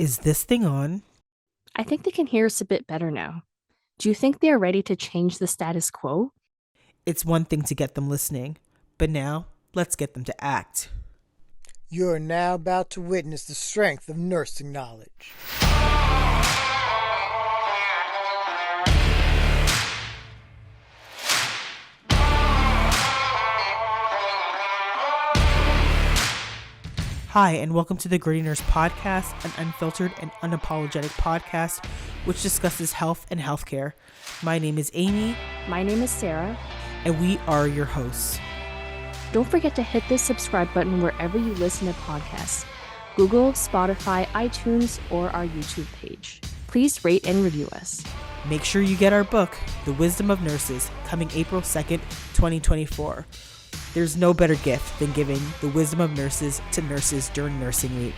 Is this thing on? I think they can hear us a bit better now. Do you think they are ready to change the status quo? It's one thing to get them listening, but now let's get them to act. You are now about to witness the strength of nursing knowledge. Hi, and welcome to the Gritty Nurse Podcast, an unfiltered and unapologetic podcast which discusses health and healthcare. My name is Amie. My name is Sara. And we are your hosts. Don't forget to hit the subscribe button wherever you listen to podcasts. Google, Spotify, iTunes, or our YouTube page. Please rate and review us. Make sure you get our book, The Wisdom of Nurses, coming April 2nd, 2024. There's no better gift than giving the wisdom of nurses to nurses during nursing week.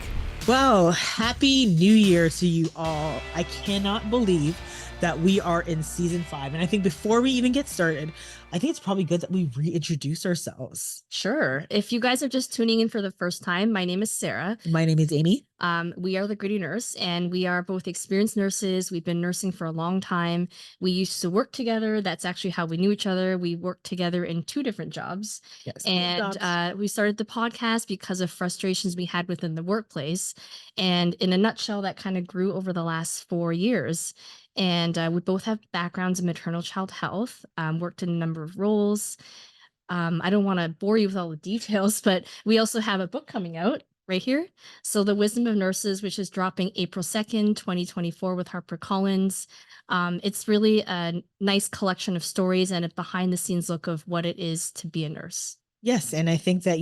Well, happy new year to you all. I cannot believe that we are in season 5. And I think before we even get started, I think it's probably good that we reintroduce ourselves. Sure. If you guys are just tuning in for the first time, my name is Sara. My name is Amie. We are the Gritty Nurse, and we are both experienced nurses. We've been nursing for a long time. We used to work together. That's actually how we knew each other. We worked together in 2 different jobs. Yes, And we started the podcast because of frustrations we had within the workplace. And in a nutshell, that kind of grew over the last 4 years. And we both have backgrounds in maternal child health, worked in a number of roles. I don't want to bore you with all the details, but we also have a book coming out right here. So The Wisdom of Nurses, which is dropping April 2nd, 2024 with HarperCollins. It's really a nice collection of stories and a behind the scenes look of what it is to be a nurse. Yes, and I think that,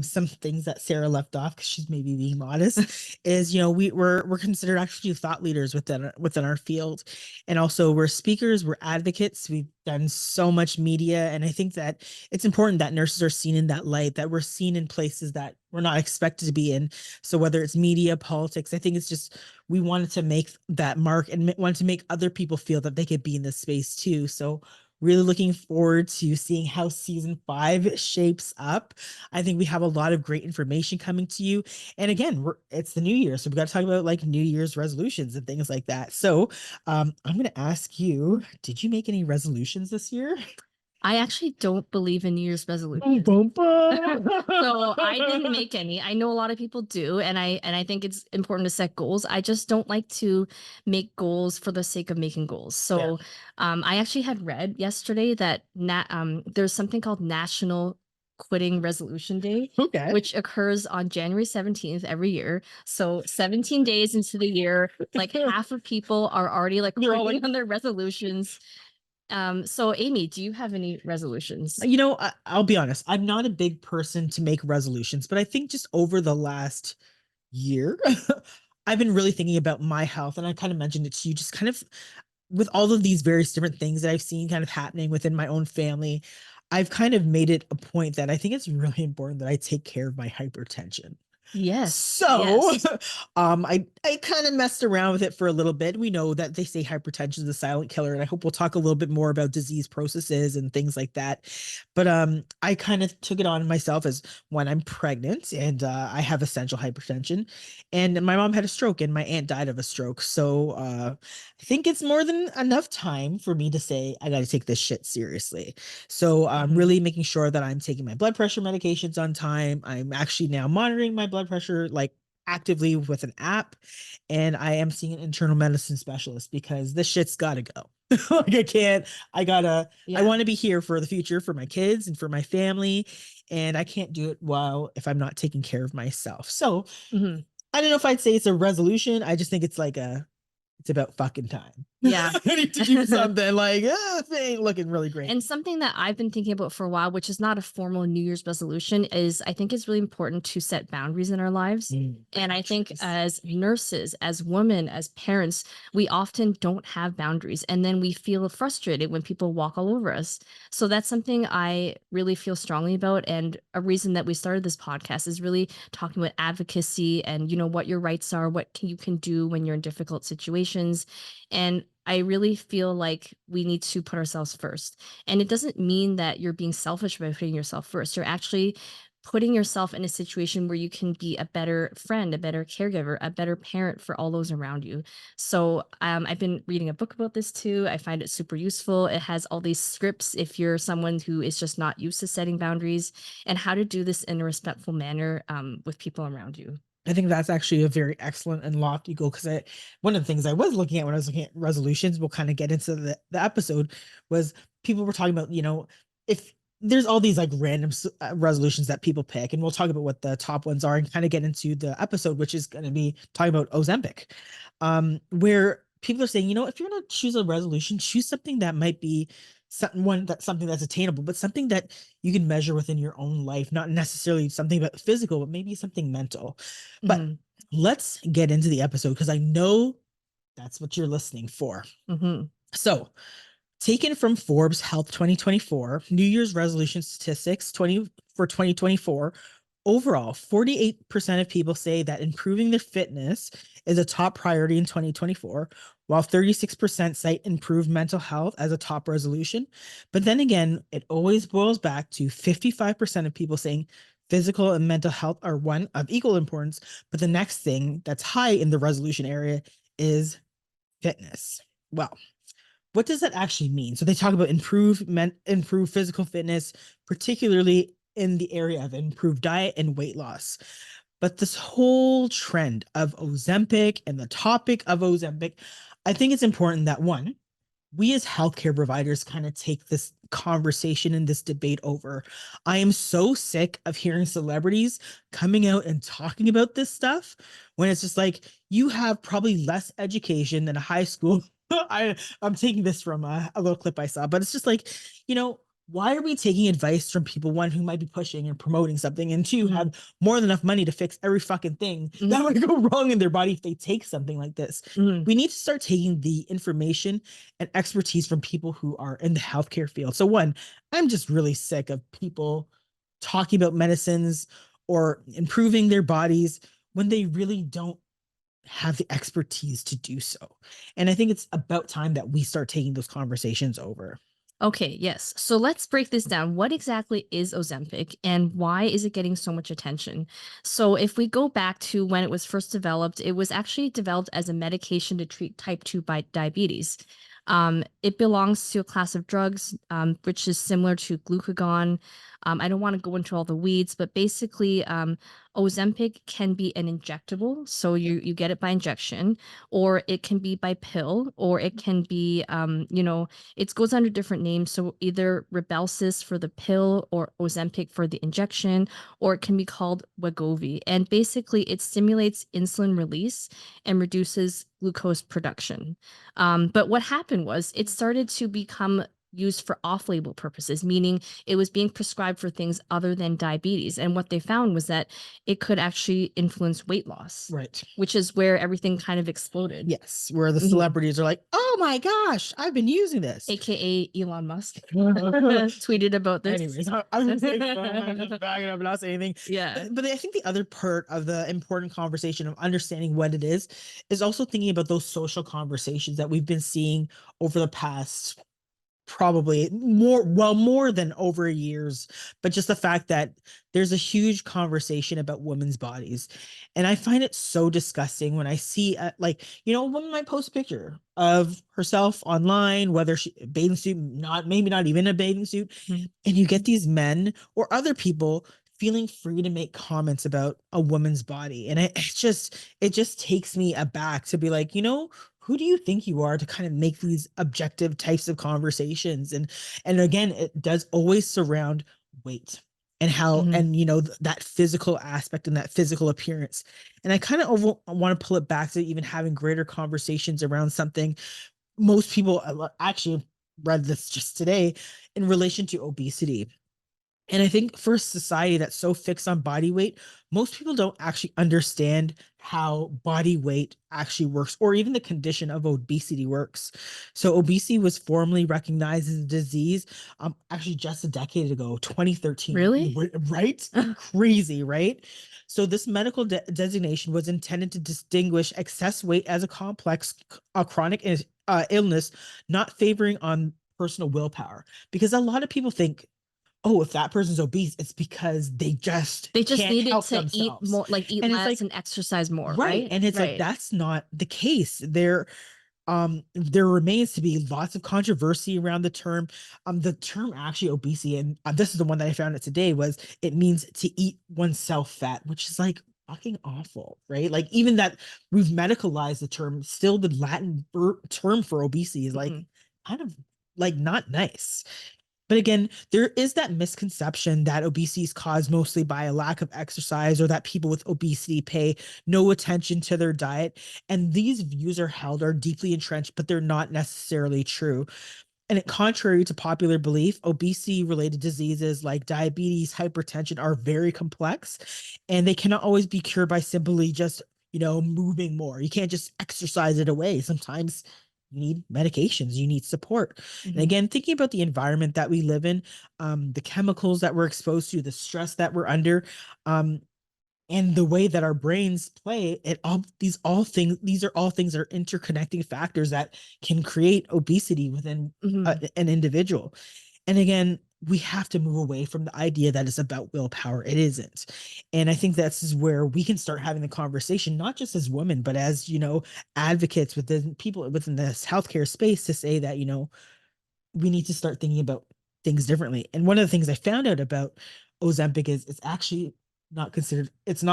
some things that Sara left off, because she's maybe being modest, is, we're considered actually thought leaders within our field. And also we're speakers, we're advocates, we've done so much media. And I think that it's important that nurses are seen in that light, that we're seen in places that we're not expected to be in. So whether it's media, politics, I think it's just, we wanted to make that mark and wanted to make other people feel that they could be in this space too. So really looking forward to seeing how season 5 shapes up. I think we have a lot of great information coming to you. And again, it's the new year. So we got to talk about like New Year's resolutions and things like that. So I'm going to ask you, did you make any resolutions this year? I actually don't believe in New Year's resolutions. So I didn't make any. I know a lot of people do, and I think it's important to set goals. I just don't like to make goals for the sake of making goals. So I actually had read yesterday that there's something called National Quitting Resolution Day, Okay. which occurs on January 17th every year. So 17 days into the year, like half of people are already like They're all, quitting on their resolutions. So Amie, do you have any resolutions? I'll be honest, I'm not a big person to make resolutions, but I think just over the last year, I've been really thinking about my health. And I kind of mentioned it to you, just kind of with all of these various different things that I've seen kind of happening within my own family. I've kind of made it a point that I think it's really important that I take care of my hypertension. Yes. So, yes. I kind of messed around with it for a little bit. We know that they say hypertension is a silent killer, and I hope we'll talk a little bit more about disease processes and things like that. But I kind of took it on myself as when I'm pregnant and I have essential hypertension, and my mom had a stroke and my aunt died of a stroke. So I think it's more than enough time for me to say I got to take this shit seriously. So I'm really making sure that I'm taking my blood pressure medications on time. I'm actually now monitoring my blood pressure like actively with an app, and I am seeing an internal medicine specialist because this shit's gotta go. Like I want to be here for the future for my kids and for my family, and I can't do it if I'm not taking care of myself. So I don't know if I'd say it's a resolution. I just think it's it's about fucking time. Yeah. I need to do something like, this ain't looking really great. And something that I've been thinking about for a while, which is not a formal New Year's resolution, is I think it's really important to set boundaries in our lives. And I think as nurses, as women, as parents, we often don't have boundaries. And then we feel frustrated when people walk all over us. So that's something I really feel strongly about. And a reason that we started this podcast is really talking about advocacy and, what your rights are, you can do when you're in difficult situations. And I really feel like we need to put ourselves first. And it doesn't mean that you're being selfish by putting yourself first. You're actually putting yourself in a situation where you can be a better friend, a better caregiver, a better parent for all those around you. So I've been reading a book about this too. I find it super useful. It has all these scripts if you're someone who is just not used to setting boundaries, and how to do this in a respectful manner with people around you. I think that's actually a very excellent and lofty goal, because one of the things I was looking at when I was looking at resolutions, we'll kind of get into the episode, was people were talking about, if there's all these like random resolutions that people pick, and we'll talk about what the top ones are and kind of get into the episode, which is going to be talking about Ozempic, where people are saying, if you're going to choose a resolution, choose something that might be something that's attainable, but something that you can measure within your own life, not necessarily something about physical, but maybe something mental. But let's get into the episode, because I know that's what you're listening for. So, taken from Forbes Health 2024, New Year's resolution statistics for 2024, overall, 48% of people say that improving their fitness is a top priority in 2024, while 36% cite improved mental health as a top resolution. But then again, it always boils back to 55% of people saying physical and mental health are one of equal importance, but the next thing that's high in the resolution area is fitness. Well, what does that actually mean? So they talk about improved physical fitness, particularly in the area of improved diet and weight loss. But this whole trend of Ozempic and the topic of Ozempic, I think it's important that, one, we as healthcare providers kind of take this conversation and this debate over. I am so sick of hearing celebrities coming out and talking about this stuff when it's just like, you have probably less education than a high school. I'm taking this from a little clip I saw, but it's just like, why are we taking advice from people, one, who might be pushing and promoting something, and two, have more than enough money to fix every fucking thing that would go wrong in their body if they take something like this? We need to start taking the information and expertise from people who are in the healthcare field. So one, I'm just really sick of people talking about medicines or improving their bodies when they really don't have the expertise to do so. And I think it's about time that we start taking those conversations over. Okay, yes. So let's break this down. What exactly is Ozempic, and why is it getting so much attention? So if we go back to when it was first developed, it was actually developed as a medication to treat type 2 diabetes. It belongs to a class of drugs, which is similar to glucagon. I don't want to go into all the weeds, but basically, Ozempic can be an injectable, so you get it by injection, or it can be by pill, or it can be, it goes under different names. So either Rybelsus for the pill, or Ozempic for the injection, or it can be called Wegovy. And basically, it stimulates insulin release and reduces glucose production. But what happened was it started to become used for off-label purposes, meaning it was being prescribed for things other than diabetes. And what they found was that it could actually influence weight loss. Right. Which is where everything kind of exploded. Yes, where the celebrities are like, oh my gosh, I've been using this. AKA Elon Musk tweeted about this. Anyways, I'm just backing up and not saying anything. Yeah. But I think the other part of the important conversation of understanding what it is also thinking about those social conversations that we've been seeing over the past probably more than over years, but just the fact that there's a huge conversation about women's bodies. And I find it so disgusting when I see a woman might post a picture of herself online, whether she bathing suit, maybe not even a bathing suit, and you get these men or other people feeling free to make comments about a woman's body. And it just takes me aback to be like, who do you think you are to kind of make these objective types of conversations? And again, it does always surround weight and how, and that physical aspect and that physical appearance. And I kind of want to pull it back to even having greater conversations around something most people actually read this just today in relation to obesity. And I think for a society that's so fixed on body weight, most people don't actually understand how body weight actually works, or even the condition of obesity works. So obesity was formally recognized as a disease actually just a decade ago, 2013. Really? Right? Crazy, right? So this medical designation was intended to distinguish excess weight as a complex, chronic illness, not favoring on personal willpower. Because a lot of people think, oh, if that person's obese, it's because they just can't needed help to eat themselves. more, like eat And it's less like, and exercise more, right. right? And it's like, Right. that's not the case. There remains to be lots of controversy around the term. The term actually obesity, and this is the one that I found it today, was it means to eat oneself fat, which is like fucking awful, right? Like even that we've medicalized the term, still the Latin term for obesity is like Mm-hmm. kind of like not nice. But again, there is that misconception that obesity is caused mostly by a lack of exercise, or that people with obesity pay no attention to their diet. And these views are deeply entrenched, but they're not necessarily true. And contrary to popular belief, obesity related diseases like diabetes, hypertension are very complex, and they cannot always be cured by simply just, moving more. You can't just exercise it away. Sometimes you need medications, you need support. And Mm-hmm. again, thinking about the environment that we live in, the chemicals that we're exposed to, the stress that we're under, um, and the way that our brains play, these are all things that are interconnecting factors that can create obesity within Mm-hmm. an individual. And again, we have to move away from the idea that it's about willpower. It isn't. And I think that's where we can start having the conversation, not just as women, but as, advocates within people within this healthcare space, to say that, we need to start thinking about things differently. And one of the things I found out about Ozempic is it's actually not considered, it's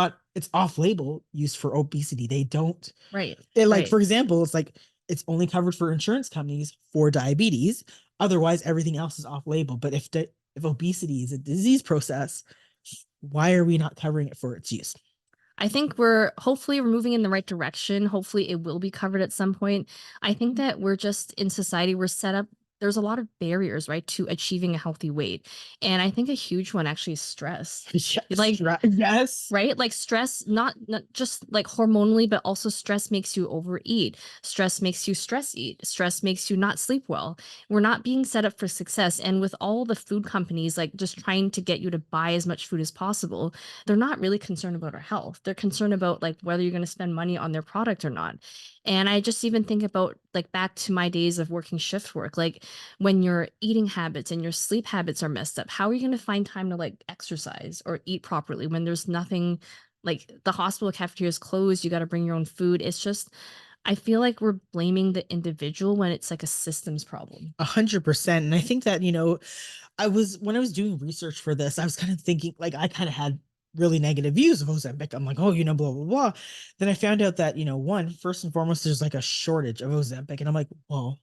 off label use for obesity. They don't, Right. like, Right. for example, it's like it's only covered for insurance companies for diabetes. Otherwise, everything else is off label. But if obesity is a disease process, why are we not covering it for its use? I think hopefully we're moving in the right direction. Hopefully it will be covered at some point. I think that we're just in society, we're set up. There's a lot of barriers, right, to achieving a healthy weight. And I think a huge one actually is stress. Like, Yes. right? Like stress, not just like hormonally, but also stress makes you overeat. Stress makes you stress eat. Stress makes you not sleep well. We're not being set up for success. And with all the food companies like just trying to get you to buy as much food as possible, they're not really concerned about our health. They're concerned about like whether you're going to spend money on their product or not. And I just even think about like back to my days of working shift work, like when your eating habits and your sleep habits are messed up, how are you going to find time to like exercise or eat properly when there's nothing, like the hospital cafeteria is closed, you got to bring your own food. It's just, I feel like we're blaming the individual when it's like a systems problem. 100%. And I think that, when I was doing research for this, I was kind of thinking, like, I kind of had really negative views of Ozempic. I'm like, oh, blah, blah, blah. Then I found out that, first and foremost, there's like a shortage of Ozempic. And I'm like, well,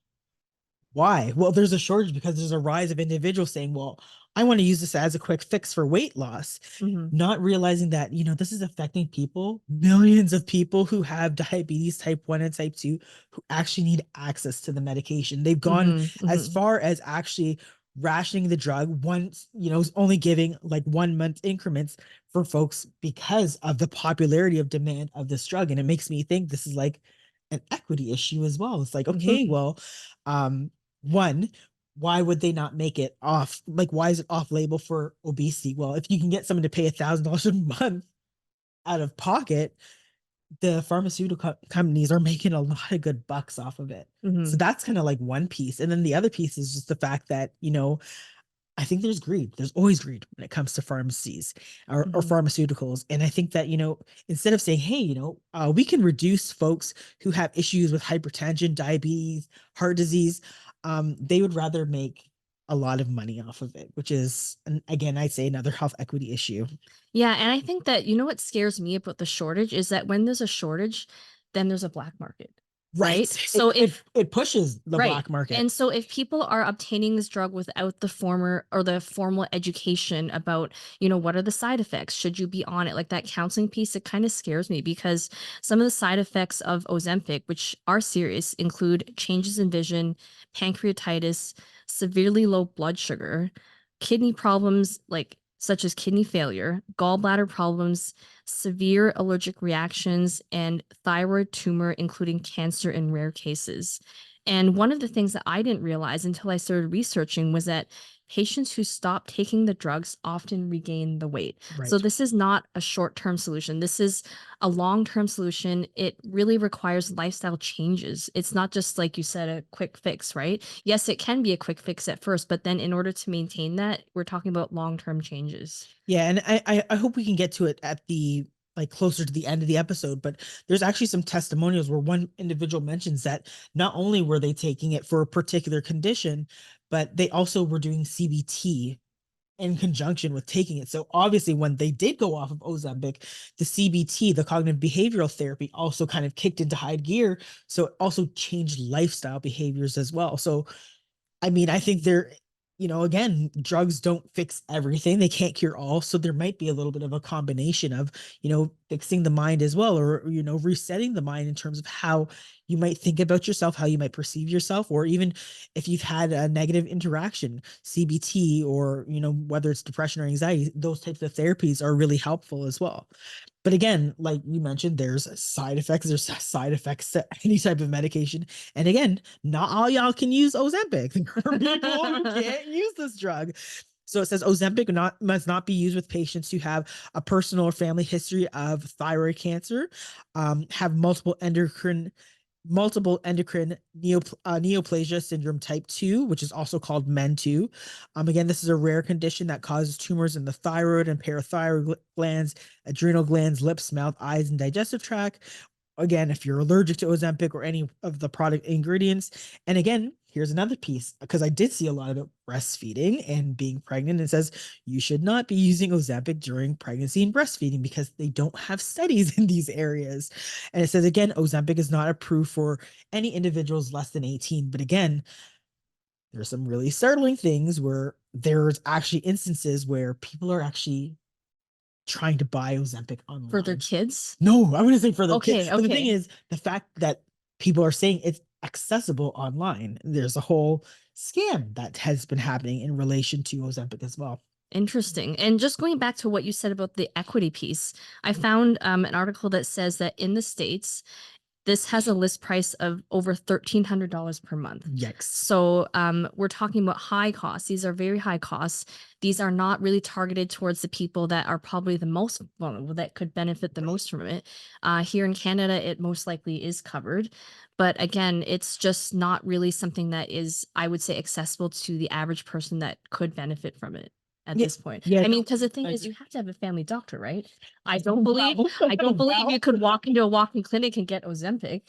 why? Well, there's a shortage because there's a rise of individuals saying, well, I want to use this as a quick fix for weight loss, Mm-hmm. not realizing that, this is affecting people, millions of people who have diabetes type 1 and type 2, who actually need access to the medication. They've gone Mm-hmm. as Mm-hmm. far as actually rationing the drug once, only giving like 1 month increments for folks because of the popularity of demand of this drug. And it makes me think this is like an equity issue as well. It's like, okay, Mm-hmm. well, um, one, why would they not make it off? Like, why is it off label for obesity? Well, if you can get someone to pay $1,000 a month out of pocket, the pharmaceutical companies are making a lot of good bucks off of it. So Mm-hmm. that's kind of like one piece. And then the other piece is just the fact that, I think there's greed. There's always greed when it comes to pharmacies or Mm-hmm. pharmaceuticals. And I think that, instead of saying, hey, we can reduce folks who have issues with hypertension, diabetes, heart disease, they would rather make a lot of money off of it, which is, again, I'd say another health equity issue. Yeah, and I think that, you know, what scares me about the shortage is that when there's a shortage, then there's a black market, right? Right. So if It pushes the right. black market. And so if people are obtaining this drug without the former or the formal education about, you know, what are the side effects? Should you be on it? Like that counseling piece, it kind of scares me because some of the side effects of Ozempic, which are serious, include changes in vision, pancreatitis, severely low blood sugar, kidney problems like such as kidney failure, gallbladder problems, severe allergic reactions, and thyroid tumor, including cancer in rare cases. And one of the things that I didn't realize until I started researching was that patients who stop taking the drugs often regain the weight. So Right. this is not a short-term solution. This is a long-term solution. It really requires lifestyle changes. It's not just, like you said, a quick fix, right? Yes, it can be a quick fix at first, but then in order to maintain that, we're talking about long-term changes. Yeah, and I hope we can get to it at the like closer to the end of the episode, but there's actually some testimonials where one individual mentions that not only were they taking it for a particular condition, but they also were doing CBT in conjunction with taking it. So obviously when they did go off of Ozempic, the CBT, the cognitive behavioral therapy, also kind of kicked into high gear. So it also changed lifestyle behaviors as well. So I mean, I think they're, again, drugs don't fix everything. They can't cure all. So there might be a little bit of a combination of, fixing the mind as well, or, resetting the mind in terms of how you might think about yourself, how you might perceive yourself, or even if you've had a negative interaction, CBT, or, whether it's depression or anxiety, those types of therapies are really helpful as well. But again, like you mentioned, there's side effects. There's side effects to any type of medication. And again, not all y'all can use Ozempic. There are people who can't use this drug. So it says Ozempic must not be used with patients who have a personal or family history of thyroid cancer, have multiple endocrine neoplasia syndrome type 2, which is also called MEN2. Again, this is a rare condition that causes tumors in the thyroid and parathyroid glands, adrenal glands, lips, mouth, eyes, and digestive tract. Again, if you're allergic to Ozempic or any of the product ingredients. And again, here's another piece, because I did see a lot about breastfeeding and being pregnant. It says you should not be using Ozempic during pregnancy and breastfeeding because they don't have studies in these areas. And it says, again, Ozempic is not approved for any individuals less than 18. But again, there's some really startling things where there's actually instances where people are actually trying to buy Ozempic online. For their kids? No, I wouldn't say for the kids. Okay, But the thing okay. is, the fact that people are saying it's accessible online, there's a whole scam that has been happening in relation to Ozempic as well. Interesting. And just going back to what you said about the equity piece, I found an article that says that in the States, this has a list price of over $1,300 per month. Yikes. So we're talking about high costs. These are very high costs. These are not really targeted towards the people that are probably the most vulnerable, that could benefit the most from it. Here in Canada, it most likely is covered. But again, it's just not really something that is, I would say, accessible to the average person that could benefit from it at Yeah, this point. yeah, I mean, because the thing I is, agree. you have to have a family doctor, right? I don't believe you could walk into a walk-in clinic and get Ozempic.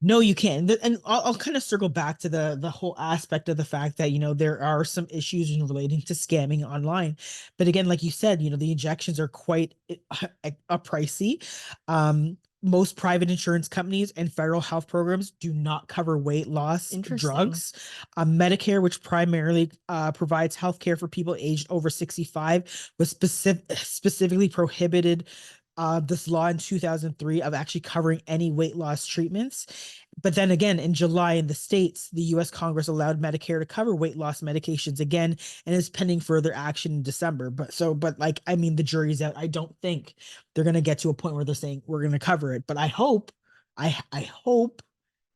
No, you can. And I'll kind of circle back to the whole aspect of the fact that, there are some issues in relating to scamming online. But again, like you said, the injections are quite pricey. Most private insurance companies and federal health programs do not cover weight loss drugs. Medicare, which primarily provides health care for people aged over 65, was specifically prohibited this law in 2003 of actually covering any weight loss treatments. But then again, in July in the States, the US Congress allowed Medicare to cover weight loss medications again, and is pending further action in December. But like, I mean, the jury's out. I don't think they're going to get to a point where they're saying we're going to cover it. But I hope that,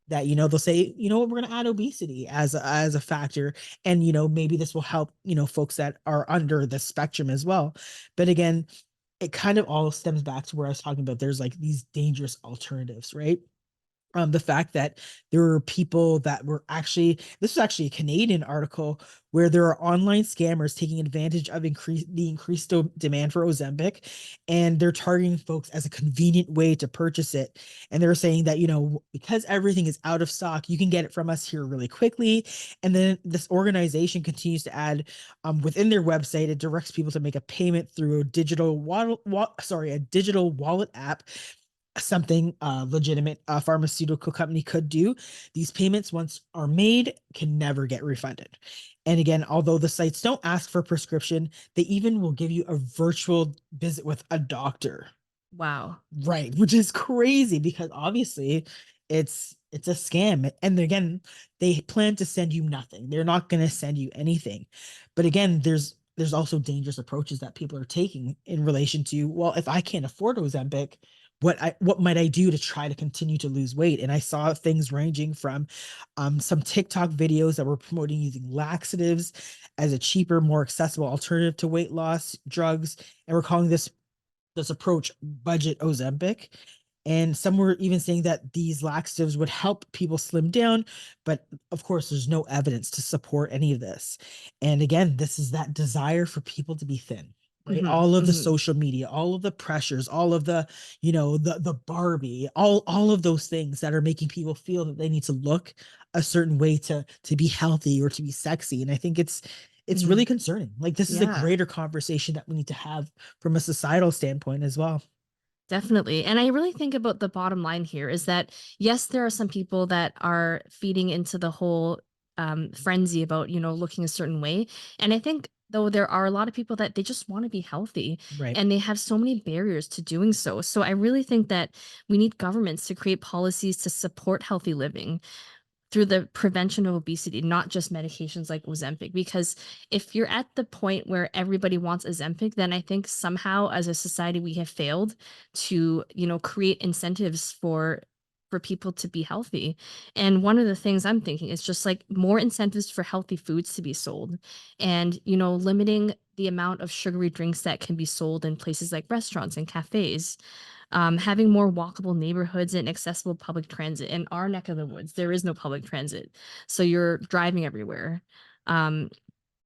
they'll say, we're going to add obesity as a factor. And, maybe this will help, folks that are under the spectrum as well. But again, it kind of all stems back to where I was talking about. There's like these dangerous alternatives, right? The fact that there were people that were actually, this was actually a Canadian article where there are online scammers taking advantage of the increased demand for Ozempic, and they're targeting folks as a convenient way to purchase it. And they're saying that, because everything is out of stock, you can get it from us here really quickly. And then this organization continues to add within their website, it directs people to make a payment through a digital wallet app, something legitimate pharmaceutical company could do. These payments, once are made, can never get refunded. And again, although the sites don't ask for prescription, they even will give you a virtual visit with a doctor. Wow. Right, which is crazy because obviously it's a scam. And again, they plan to send you nothing. They're not going to send you anything. But again, there's also dangerous approaches that people are taking in relation to, well, if I can't afford Ozempic, what might I do to try to continue to lose weight? And I saw things ranging from some TikTok videos that were promoting using laxatives as a cheaper, more accessible alternative to weight loss drugs, and we're calling this approach budget Ozempic. And some were even saying that these laxatives would help people slim down, but of course, there's no evidence to support any of this. And again, this is that desire for people to be thin, right? Mhm, All of the mhm. social media, all of the pressures, all of the, the Barbie, all of those things that are making people feel that they need to look a certain way to be healthy or to be sexy. And I think it's really Mhm. concerning. Like this is a Yeah. greater conversation that we need to have from a societal standpoint as well. Definitely. And I really think about the bottom line here is that, yes, there are some people that are feeding into the whole frenzy about, looking a certain way. And I think, though, there are a lot of people that they just want to be healthy Right. and they have so many barriers to doing so. So I really think that we need governments to create policies to support healthy living through the prevention of obesity, not just medications like Ozempic. Because if you're at the point where everybody wants Ozempic, then I think somehow as a society we have failed to, create incentives for people to be healthy. And one of the things I'm thinking is just like more incentives for healthy foods to be sold and, limiting the amount of sugary drinks that can be sold in places like restaurants and cafes, having more walkable neighborhoods and accessible public transit. In our neck of the woods, there is no public transit, so you're driving everywhere. Um,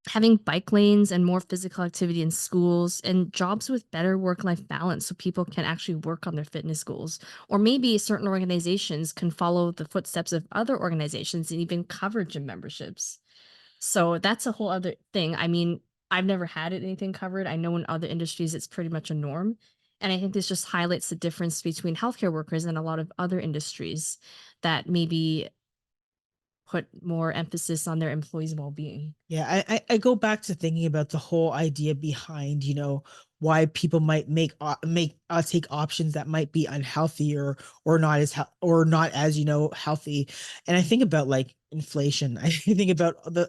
Having bike lanes and more physical activity in schools and jobs with better work-life balance so people can actually work on their fitness goals. Or maybe certain organizations can follow the footsteps of other organizations and even cover gym memberships. So that's a whole other thing. I mean, I've never had anything covered. I know in other industries it's pretty much a norm. And I think this just highlights the difference between healthcare workers and a lot of other industries that maybe put more emphasis on their employees' well-being. Yeah, I go back to thinking about the whole idea behind, why people might take options that might be unhealthy or not as or not as, healthy. And I think about like inflation. I think about I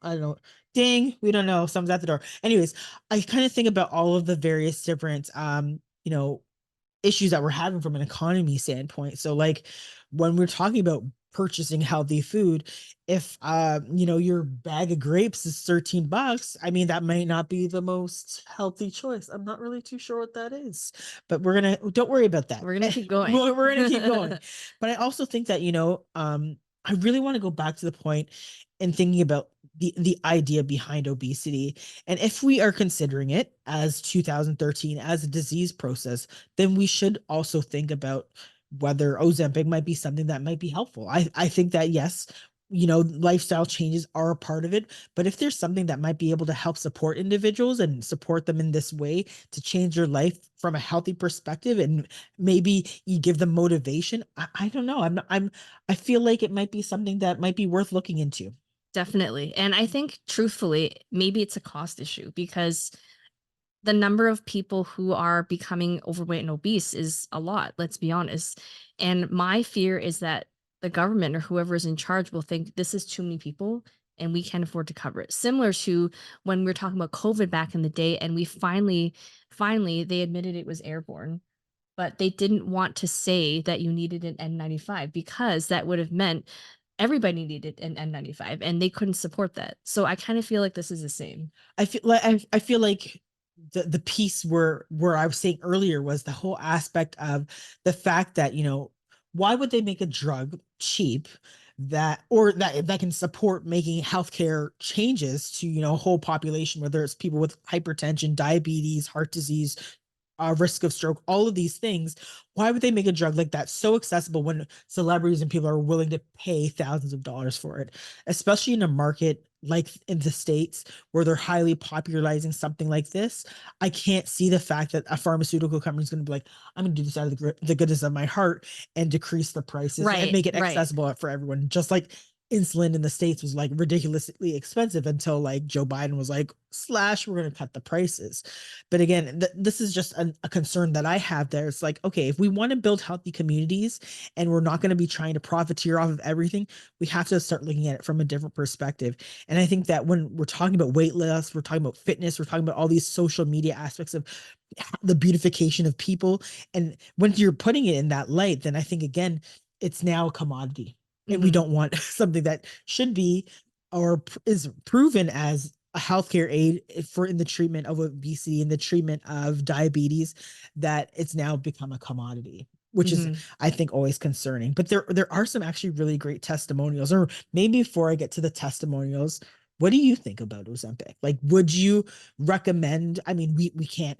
don't know. Ding, we don't know. Someone's at the door. Anyways, I kind of think about all of the various different issues that we're having from an economy standpoint. So like when we're talking about purchasing healthy food, if your bag of grapes is $13, I mean that might not be the most healthy choice. I'm not really too sure what that is, but don't worry about that. We're gonna keep going. We're gonna keep going. But I also think that, I really want to go back to the point and thinking about the idea behind obesity. And if we are considering it as 2013 as a disease process, then we should also think about whether Ozempic might be something that might be helpful. I think that yes, lifestyle changes are a part of it, but if there's something that might be able to help support individuals and support them in this way to change their life from a healthy perspective, and maybe you give them motivation, I don't know. I feel like it might be something that might be worth looking into. Definitely. And I think truthfully, maybe it's a cost issue because the number of people who are becoming overweight and obese is a lot, let's be honest. And my fear is that the government or whoever is in charge will think this is too many people and we can't afford to cover it. Similar to when we were talking about COVID back in the day, and we finally, they admitted it was airborne, but they didn't want to say that you needed an N95 because that would have meant everybody needed an N95 and they couldn't support that. So I kind of feel like this is the same. I feel like the piece where I was saying earlier was the whole aspect of the fact that, why would they make a drug cheap that can support making healthcare changes to, a whole population, whether it's people with hypertension, diabetes, heart disease, risk of stroke, all of these things. Why would they make a drug like that so accessible when celebrities and people are willing to pay thousands of dollars for it, especially in a market like in the States where they're highly popularizing something like this? I can't see the fact that a pharmaceutical company is going to be like, I'm going to do this out of the goodness of my heart and decrease the prices and Right, make it right. accessible for everyone. Just like insulin in the States was like ridiculously expensive until like Joe Biden was like, slash, we're going to cut the prices. But again, this is just a concern that I have there. It's like, okay, if we want to build healthy communities and we're not going to be trying to profiteer off of everything, we have to start looking at it from a different perspective. And I think that when we're talking about weight loss, we're talking about fitness, we're talking about all these social media aspects of the beautification of people. And when you're putting it in that light, then I think, again, it's now a commodity. And we don't want something that should be or is proven as a healthcare aid for in the treatment of obesity, in the treatment of diabetes, that it's now become a commodity, which is, I think, always concerning. But there are some actually really great testimonials. Or maybe before I get to the testimonials, what do you think about Ozempic? Like, would you recommend? I mean, we can't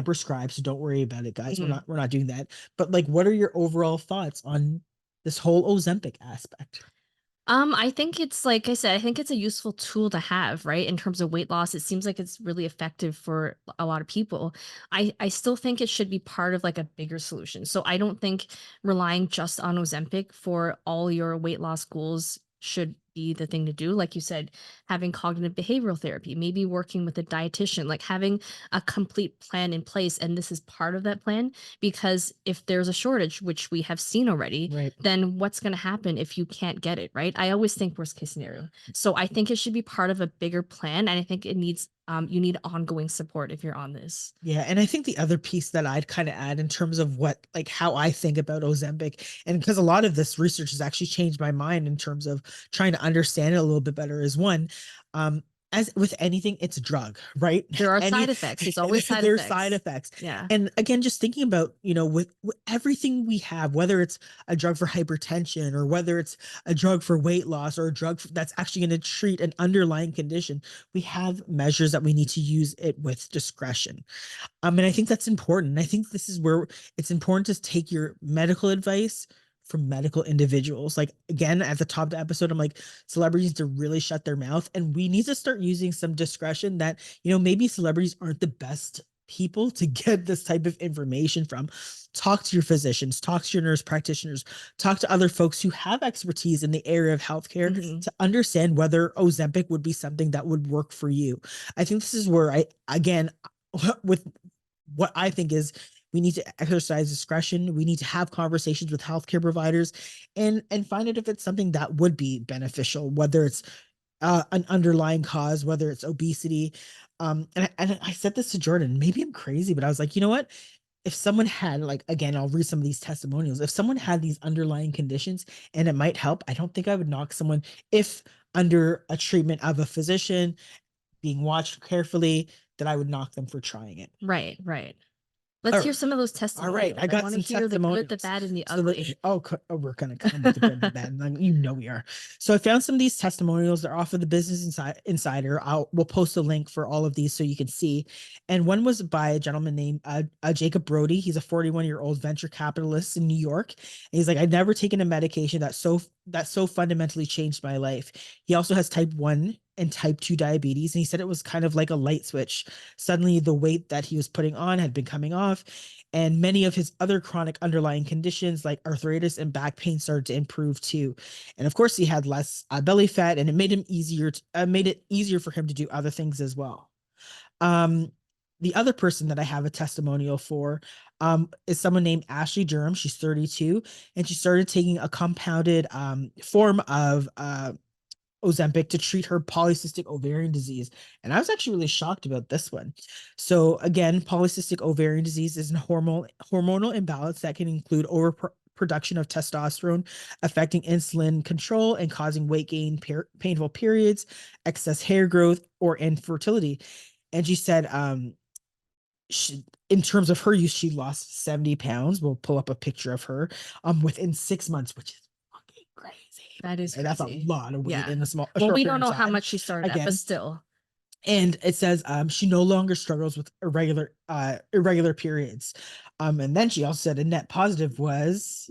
prescribe, so don't worry about it, guys. We're not doing that. But like, what are your overall thoughts on this whole Ozempic aspect? I think it's like I said, I think it's a useful tool to have, right? In terms of weight loss, it seems like it's really effective for a lot of people. I still think it should be part of like a bigger solution. So I don't think relying just on Ozempic for all your weight loss goals should be the thing to do. Like you said, having cognitive behavioral therapy, maybe working with a dietitian, like having a complete plan in place. And this is part of that plan, because if there's a shortage, which we have seen already, Right. then what's going to happen if you can't get it, right? I always think worst case scenario. So I think it should be part of a bigger plan. And I think it needs, you need ongoing support if you're on this. Yeah. And I think the other piece that I'd kind of add in terms of what, like how I think about Ozempic, and because a lot of this research has actually changed my mind in terms of trying to understand it a little bit better, is one, as with anything, it's a drug, right? There are side effects. There's always side there's effects. side effects. Yeah. And again, just thinking about, with everything we have, whether it's a drug for hypertension or whether it's a drug for weight loss or a drug that's actually going to treat an underlying condition, we have measures that we need to use it with discretion. And I think that's important. I think this is where it's important to take your medical advice from medical individuals. Like, again, at the top of the episode, I'm like, celebrities need to really shut their mouth, and we need to start using some discretion that, maybe celebrities aren't the best people to get this type of information from. Talk to your physicians, talk to your nurse practitioners, talk to other folks who have expertise in the area of healthcare to understand whether Ozempic would be something that would work for you. I think this is where again, with what I think is, we need to exercise discretion. We need to have conversations with healthcare providers and find out if it's something that would be beneficial, whether it's an underlying cause, whether it's obesity. And I said this to Jordan, maybe I'm crazy, but I was like, you know what? If someone had, like, again, I'll read some of these testimonials. If someone had these underlying conditions and it might help, I don't think I would knock someone if under a treatment of a physician being watched carefully, that I would knock them for trying it. Right. Let's hear some of those testimonials. All right, I got some hear testimonials. The good, the bad, and the ugly. We're gonna come with the good, the bad, and we are. So I found some of these testimonials. They're off of the Business Insider. We'll post a link for all of these so you can see. And one was by a gentleman named Jacob Brody. He's a 41-year-old venture capitalist in New York. And he's like, I've never taken a medication that so fundamentally changed my life. He also has type 1 and type 2 diabetes. And he said it was kind of like a light switch. Suddenly the weight that he was putting on had been coming off, and many of his other chronic underlying conditions like arthritis and back pain started to improve too. And of course he had less belly fat, and it made it easier for him to do other things as well. The other person that I have a testimonial for is someone named Ashley Durham. She's 32, and she started taking a compounded form of Ozempic to treat her polycystic ovarian disease. And I was actually really shocked about this one. So again, polycystic ovarian disease is a hormonal imbalance that can include overproduction of testosterone, affecting insulin control and causing weight gain, painful periods, excess hair growth, or infertility. And she said, in terms of her use, she lost 70 pounds. We'll pull up a picture of her within 6 months, which is fucking crazy. That is crazy. That's a lot of weight in a small. Well, we don't know how much she started at, but still. And it says she no longer struggles with irregular periods. And then she also said a net positive was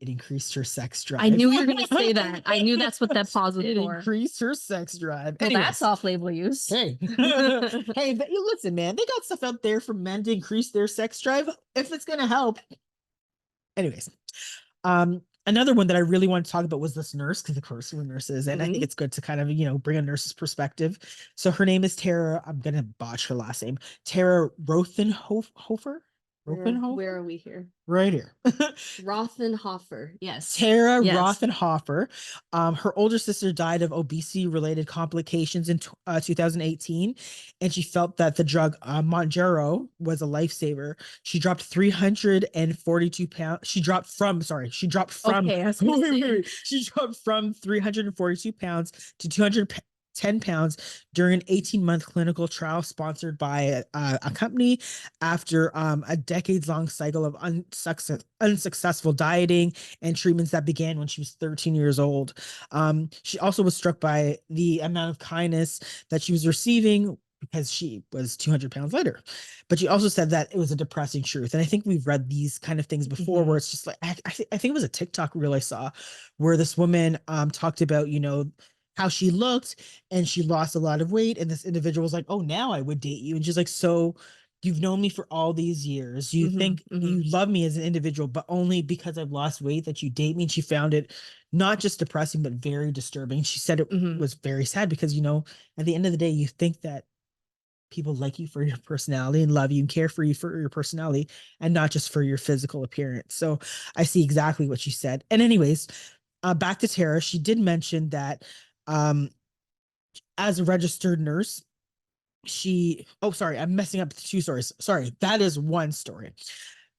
it increased her sex drive. I knew you were going to say that. I knew that's what that pause was for. It increased her sex drive. Well, that's off-label use. Hey, hey, listen, man, they got stuff out there for men to increase their sex drive if it's going to help. Anyways, Another one that I really want to talk about was this nurse, because of course we're nurses, and I think Mhm. it's good to kind of, bring a nurse's perspective. So her name is Tara. I'm gonna botch her last name. Tara Rothenhofer. Where Rothenhofer? are we here? Right here. Rothenhofer. Yes. Tara Yes. Rothenhofer. Her older sister died of obesity-related complications in 2018, and she felt that the drug Mounjaro was a lifesaver. She dropped 342 pounds. She dropped from, Okay, I was gonna say. she dropped from 342 pounds to 210 pounds during an 18-month clinical trial sponsored by a company after a decades-long cycle of unsuccessful dieting and treatments that began when she was 13 years old. She also was struck by the amount of kindness that she was receiving because she was 200 pounds lighter. But she also said that it was a depressing truth. And I think we've read these kind of things before where it's just like, I think it was a TikTok reel I saw where this woman talked about, how she looked and she lost a lot of weight. And this individual was like, oh, now I would date you. And she's like, so you've known me for all these years. You think you love me as an individual, but only because I've lost weight that you date me. And she found it not just depressing, but very disturbing. She said it was very sad because, at the end of the day, you think that people like you for your personality and love you and care for you for your personality and not just for your physical appearance. So I see exactly what you said. And anyways, back to Tara, she did mention that um, as a registered nurse, I'm messing up two stories. Sorry, that is one story.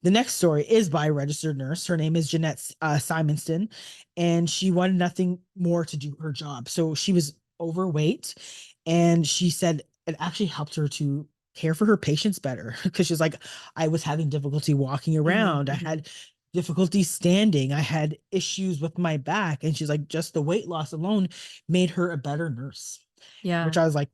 The next story is by a registered nurse. Her name is Jeanette Simonston, and she wanted nothing more to do her job. So she was overweight, and she said it actually helped her to care for her patients better because she's like, I was having difficulty walking around. I had difficulty standing. I had issues with my back. And she's like, just the weight loss alone made her a better nurse, Yeah. which I was like,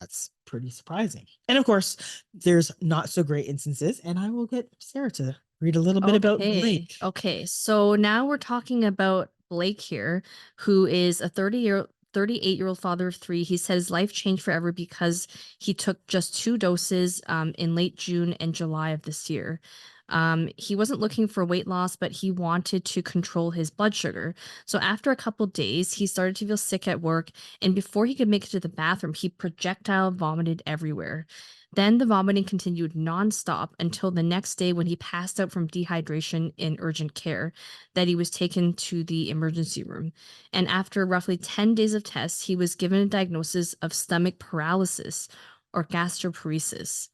that's pretty surprising. And of course, there's not so great instances, and I will get Sarah to read a little bit about Blake. Okay. So now we're talking about Blake here, who is a 38-year-old father of three. He said his life changed forever because he took just 2 doses in late June and July of this year. He wasn't looking for weight loss, but he wanted to control his blood sugar. So after a couple days, he started to feel sick at work, and before he could make it to the bathroom, he projectile vomited everywhere. Then the vomiting continued nonstop until the next day when he passed out from dehydration in urgent care, that he was taken to the emergency room. And after roughly 10 days of tests, he was given a diagnosis of stomach paralysis or gastroparesis.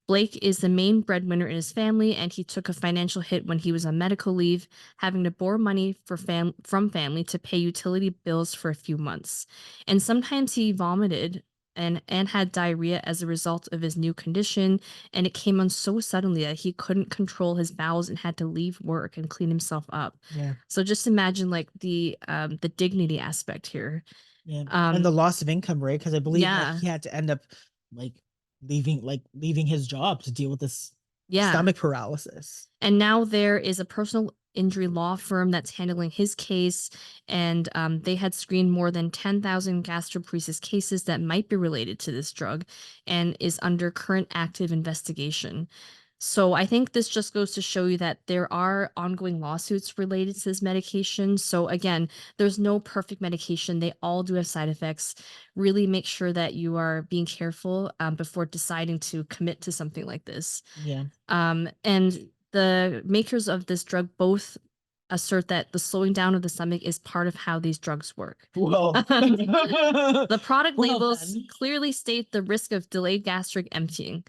Blake is the main breadwinner in his family, and he took a financial hit when he was on medical leave, having to borrow money from family to pay utility bills for a few months. And sometimes he vomited and had diarrhea as a result of his new condition, and it came on so suddenly that he couldn't control his bowels and had to leave work and clean himself up. Yeah. So just imagine like the dignity aspect here. Yeah. And the loss of income, right? Because I believe that Yeah. he had to end up like leaving his job to deal with this Yeah. stomach paralysis. And now there is a personal injury law firm that's handling his case, and they had screened more than 10,000 gastroparesis cases that might be related to this drug and is under current active investigation. So I think this just goes to show you that there are ongoing lawsuits related to this medication. So again, there's no perfect medication. They all do have side effects. Really make sure that you are being careful before deciding to commit to something like this. Yeah. And the makers of this drug both assert that the slowing down of the stomach is part of how these drugs work. Well, The product well labels then. clearly state the risk of delayed gastric emptying.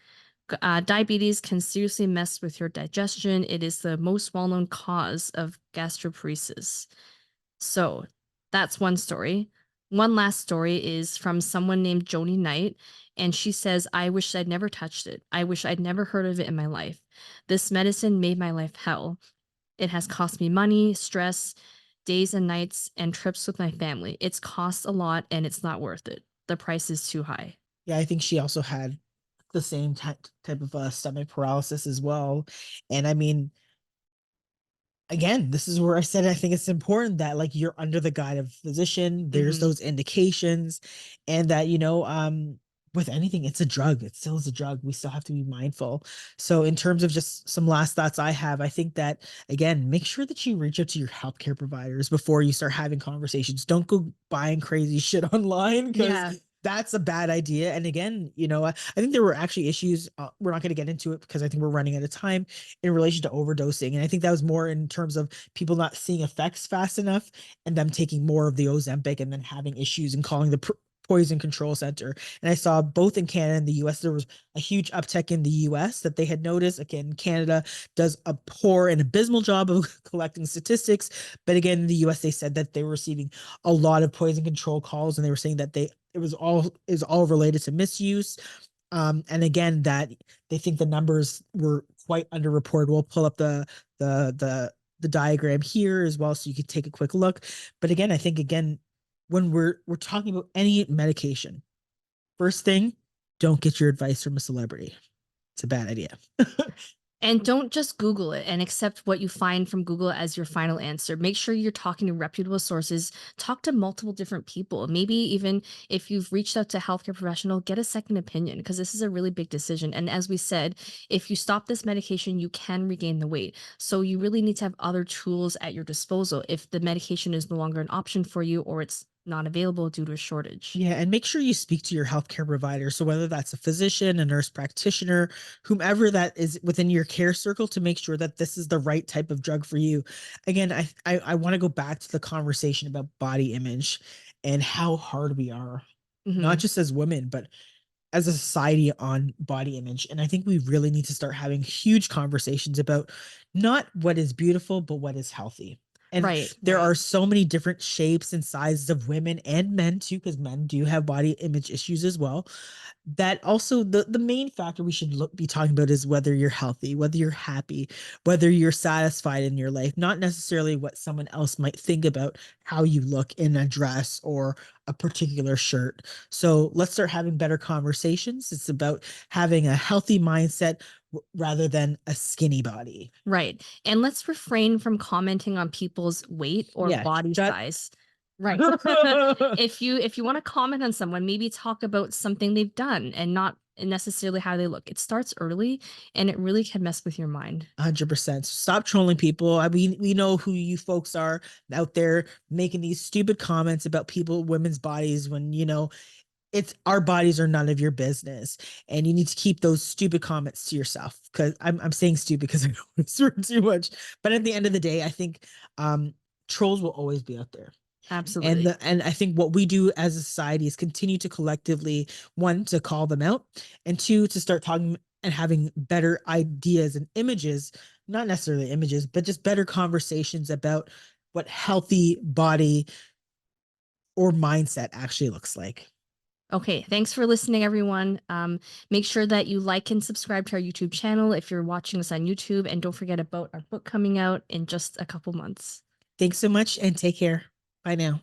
Diabetes can seriously mess with your digestion. It is the most well-known cause of gastroparesis. So that's one story. One last story is from someone named Joni Knight, and she says, I wish I'd never touched it. I wish I'd never heard of it in my life. This medicine made my life hell. It has cost me money, stress, days and nights, and trips with my family. It's cost a lot, and it's not worth it. The price is too high. Yeah, I think she also had the same type of stomach paralysis as well. And I mean, again, this is where I said I think it's important that like you're under the guide of a physician. There's those indications, and that with anything, it's a drug. It still is a drug. We still have to be mindful. So in terms of just some last thoughts I have, I think that, again, make sure that you reach out to your healthcare providers before you start having conversations. Don't go buying crazy shit online, because that's a bad idea. And again, I think there were actually issues. We're not going to get into it because I think we're running out of time, in relation to overdosing. And I think that was more in terms of people not seeing effects fast enough and them taking more of the Ozempic and then having issues and calling the poison control center. And I saw both in Canada and the US, there was a huge uptick in the US that they had noticed. Again, Canada does a poor and abysmal job of collecting statistics. But again, in the US, they said that they were receiving a lot of poison control calls, and they were saying that it was all related to misuse. And again, that they think the numbers were quite underreported. We'll pull up the diagram here as well, so you could take a quick look. But again, I think when we're talking about any medication, first thing, don't get your advice from a celebrity. It's a bad idea. And don't just Google it and accept what you find from Google as your final answer. Make sure you're talking to reputable sources. Talk to multiple different people. Maybe even if you've reached out to a healthcare professional, get a second opinion, because this is a really big decision. And as we said, if you stop this medication, you can regain the weight. So you really need to have other tools at your disposal if the medication is no longer an option for you, or it's not available due to a shortage. Yeah, and make sure you speak to your healthcare provider. So whether that's a physician, a nurse practitioner, whomever that is within your care circle, to make sure that this is the right type of drug for you. Again, I want to go back to the conversation about body image and how hard we are, not just as women, but as a society, on body image. And I think we really need to start having huge conversations about not what is beautiful, but what is healthy. And there are so many different shapes and sizes of women and men too, because men do have body image issues as well. That also, the main factor we should be talking about is whether you're healthy, whether you're happy, whether you're satisfied in your life, not necessarily what someone else might think about how you look in a dress or a particular shirt. So let's start having better conversations. It's about having a healthy mindset rather than a skinny body. Right. And let's refrain from commenting on people's weight or body size. Right. If you want to comment on someone, maybe talk about something they've done and not necessarily how they look. It starts early, and it really can mess with your mind. 100%. Stop trolling people. I mean, we know who you folks are out there making these stupid comments about women's bodies, when it's our bodies are none of your business, and you need to keep those stupid comments to yourself. Because I'm saying stupid because I know it's too much, but at the end of the day, I think trolls will always be out there. Absolutely. And I think what we do as a society is continue to collectively, one, to call them out, and two, to start talking and having better ideas and images, not necessarily images, but just better conversations about what healthy body or mindset actually looks like. Okay, thanks for listening, everyone. Make sure that you like and subscribe to our YouTube channel if you're watching us on YouTube, and don't forget about our book coming out in just a couple months. Thanks so much, and take care. Bye now.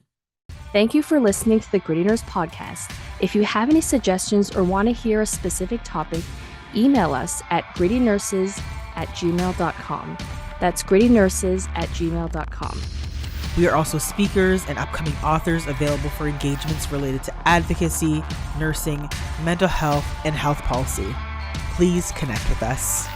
Thank you for listening to the Gritty Nurse Podcast. If you have any suggestions or want to hear a specific topic, email us at grittynurses@gmail.com. That's grittynurses@gmail.com. We are also speakers and upcoming authors available for engagements related to advocacy, nursing, mental health, and health policy. Please connect with us.